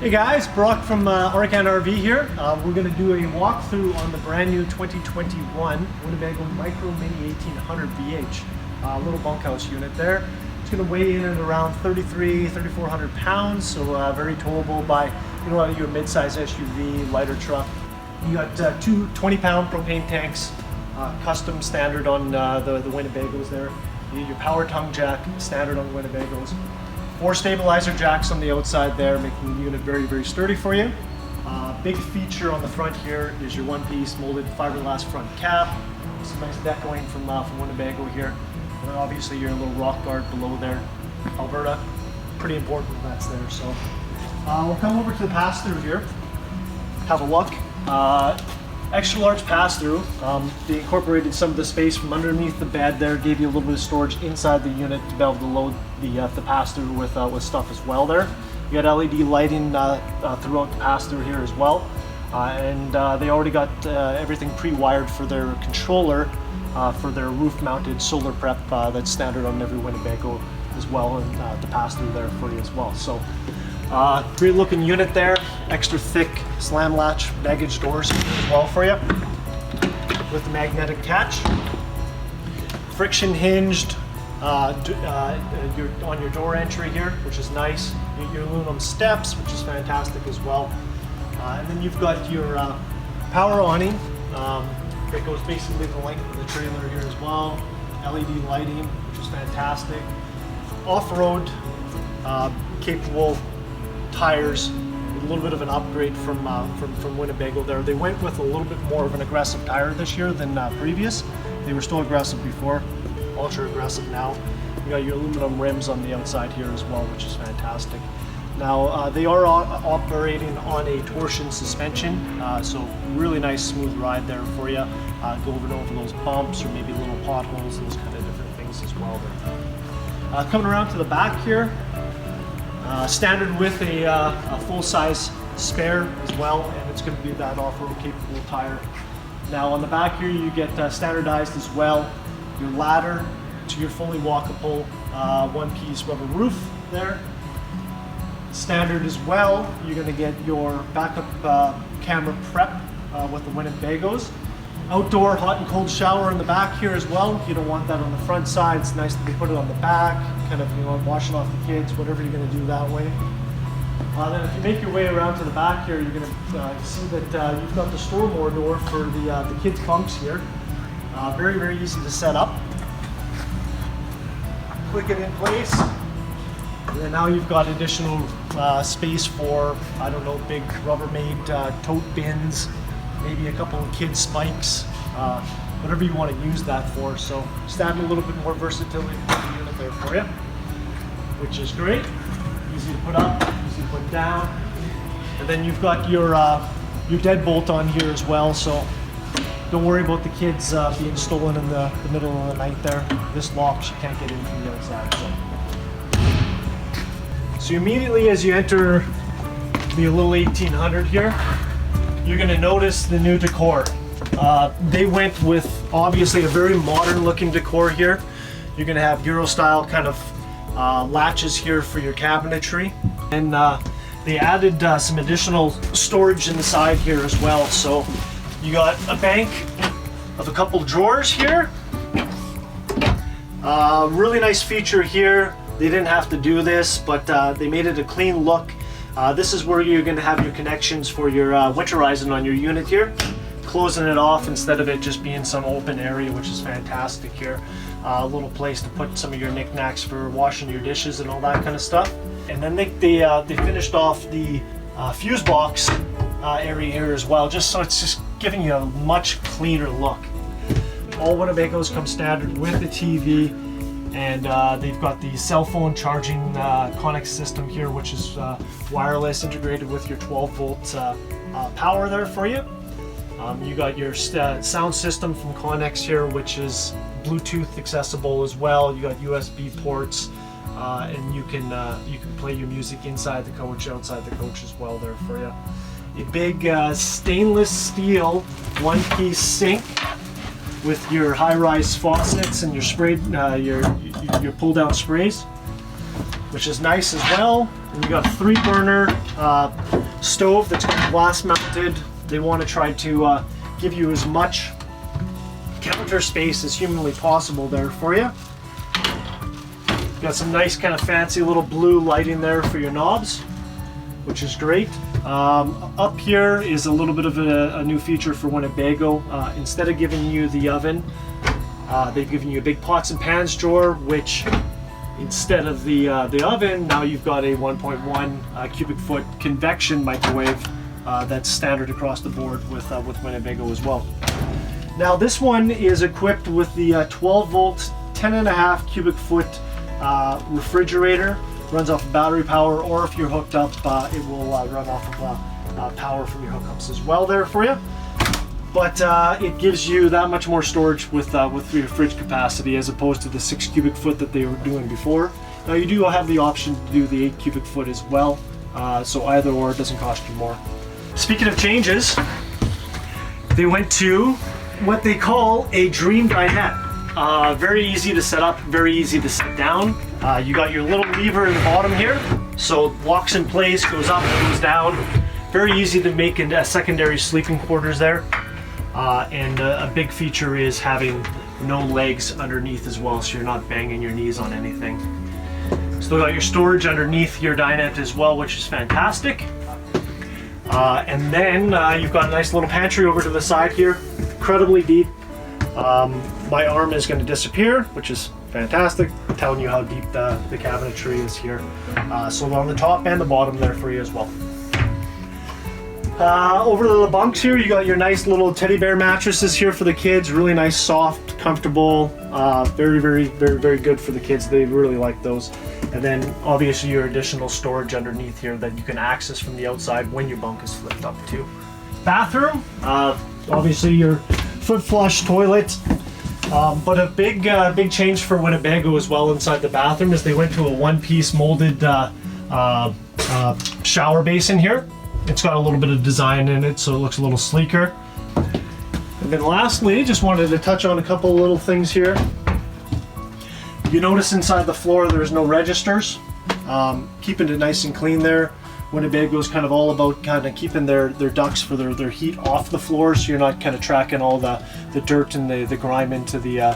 Hey guys, Brock from Arcan RV here. We're going to do a walkthrough on the brand new 2021 Winnebago Micro Mini 1800 VH. Little bunkhouse unit there. It's going to weigh in at around 3,400 pounds, so very towable by your mid-size SUV, lighter truck. You got two 20-pound propane tanks, custom standard on the Winnebagos there. You get your power tongue jack, standard on Winnebagos. 4 stabilizer jacks on the outside there, making the unit very, very sturdy for you. Big feature on the front here is your one-piece molded fiberglass front cab. Some nice decoing from Winnebago here. And then obviously your little rock guard below there. Alberta, pretty important that's there. So we'll come over to the pass-through here, have a look. Extra large pass-through. They incorporated some of the space from underneath the bed there, gave you a little bit of storage inside the unit to be able to load the pass-through with stuff as well there. You got LED lighting throughout the pass-through here as well. And they already got everything pre-wired for their controller for their roof-mounted solar prep that's standard on every Winnebago as well, and the pass-through there for you as well. So great looking unit there, extra thick slam latch baggage doors as well for you with the magnetic catch. Friction hinged on your door entry here, which is nice. Your aluminum steps, which is fantastic as well. And then you've got your power awning that goes basically the length of the trailer here as well. LED lighting, which is fantastic. Off-road capable tires, a little bit of an upgrade from Winnebago there. They went with a little bit more of an aggressive tire this year than previous. They were still aggressive before, ultra aggressive now. You got your aluminum rims on the outside here as well, which is fantastic. Now they are operating on a torsion suspension, so really nice smooth ride there for you. Go over those bumps or maybe little potholes, those kind of different things as well there. Coming around to the back here, standard with a full-size spare as well, and it's going to be that off-road capable tire. Now on the back here you get standardized as well your ladder to your fully walkable one-piece rubber roof there. Standard as well, you're going to get your backup camera prep with the Winnebagos. Outdoor hot and cold shower in the back here as well. You don't want that on the front side. It's nice that they put it on the back, kind of washing off the kids, whatever you're going to do that way. Then if you make your way around to the back here, you're going to see that you've got the store more door for the kids' bunks here. Very, very easy to set up. Click it in place. And then now you've got additional space for, I don't know, big Rubbermaid tote bins, maybe a couple of kids' spikes, whatever you want to use that for. So just adding a little bit more versatility to the unit there for you, which is great. Easy to put up, easy to put down. And then you've got your deadbolt on here as well, so don't worry about the kids being stolen in the middle of the night there. This locks, you can't get in from the outside. So immediately as you enter the little 1800 here, you're going to notice the new decor. They went with obviously a very modern looking decor here. You're going to have Euro style kind of latches here for your cabinetry. And they added some additional storage in the side here as well. So you got a bank of a couple drawers here. Really nice feature here. They didn't have to do this, but they made it a clean look. This is where you're going to have your connections for your winterizing on your unit here. Closing it off instead of it just being some open area, which is fantastic here. A little place to put some of your knickknacks for washing your dishes and all that kind of stuff. And then they finished off the fuse box area here as well, just so it's just giving you a much cleaner look. All Winnebagos come standard with the TV. And they've got the cell phone charging Connex system here, which is wireless, integrated with your 12-volt power there for you. You got your sound system from Connex here, which is Bluetooth accessible as well. You got USB ports, and you can play your music inside the coach, outside the coach as well there for you. A big stainless steel one-piece sink with your high-rise faucets and your spray, your pull-down sprays, which is nice as well. And you got a 3-burner stove that's glass mounted. They want to try to give you as much counter space as humanly possible there for you. Got some nice kind of fancy little blue lighting there for your knobs, which is great. Up here is a little bit of a new feature for Winnebago. Instead of giving you the oven, they've given you a big pots and pans drawer, which instead of the oven, now you've got a 1.1 cubic foot convection microwave that's standard across the board with Winnebago as well. Now this one is equipped with the 12 volt, 10.5 cubic foot refrigerator. Runs off of battery power, or if you're hooked up, it will run off of power from your hookups as well there for you. But it gives you that much more storage with your fridge capacity as opposed to the 6 cubic foot that they were doing before. Now you do have the option to do the 8 cubic foot as well, so either or, it doesn't cost you more. Speaking of changes, they went to what they call a dream dinette. Very easy to set up, very easy to set down. You got your little lever in the bottom here, so it locks in place, goes up, goes down. Very easy to make a secondary sleeping quarters there. And a big feature is having no legs underneath as well, so you're not banging your knees on anything. Still got your storage underneath your dinette as well, which is fantastic. And then you've got a nice little pantry over to the side here, incredibly deep. My arm is going to disappear, which is fantastic, telling you how deep the cabinetry is here. So on the top and the bottom there for you as well. Over to the bunks here, you got your nice little teddy bear mattresses here for the kids. Really nice, soft, comfortable, very good for the kids. They really like those. And then obviously your additional storage underneath here that you can access from the outside when your bunk is flipped up too. Bathroom, obviously your foot flush toilet. But a big change for Winnebago as well inside the bathroom is they went to a one-piece molded shower basin here. It's got a little bit of design in it, so it looks a little sleeker. And then lastly, just wanted to touch on a couple little things here. You notice inside the floor there's no registers, keeping it nice and clean there. Winnebago is kind of all about kind of keeping their ducts for their heat off the floor, so you're not kind of tracking all the dirt and the grime into the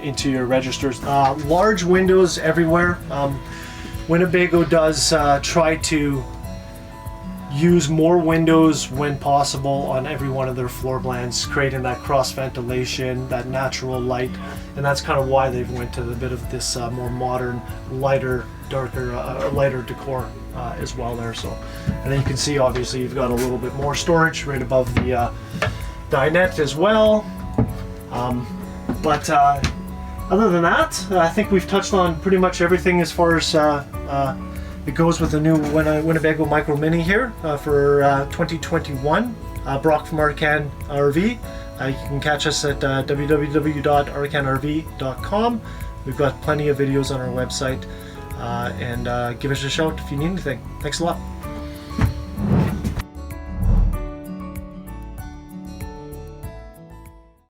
into your registers. Large windows everywhere. Winnebago does try to use more windows when possible on every one of their floor plans, creating that cross ventilation, that natural light, and that's kind of why they've went to a bit of this more modern, lighter, darker, lighter decor as well there. So, and then you can see obviously you've got a little bit more storage right above the dinette as well. But other than that, I think we've touched on pretty much everything as far as it goes with the new Winnebago Micro Mini here for 2021. Brock from Arcan RV. You can catch us at www.arcanrv.com. We've got plenty of videos on our website, and give us a shout if you need anything. Thanks a lot.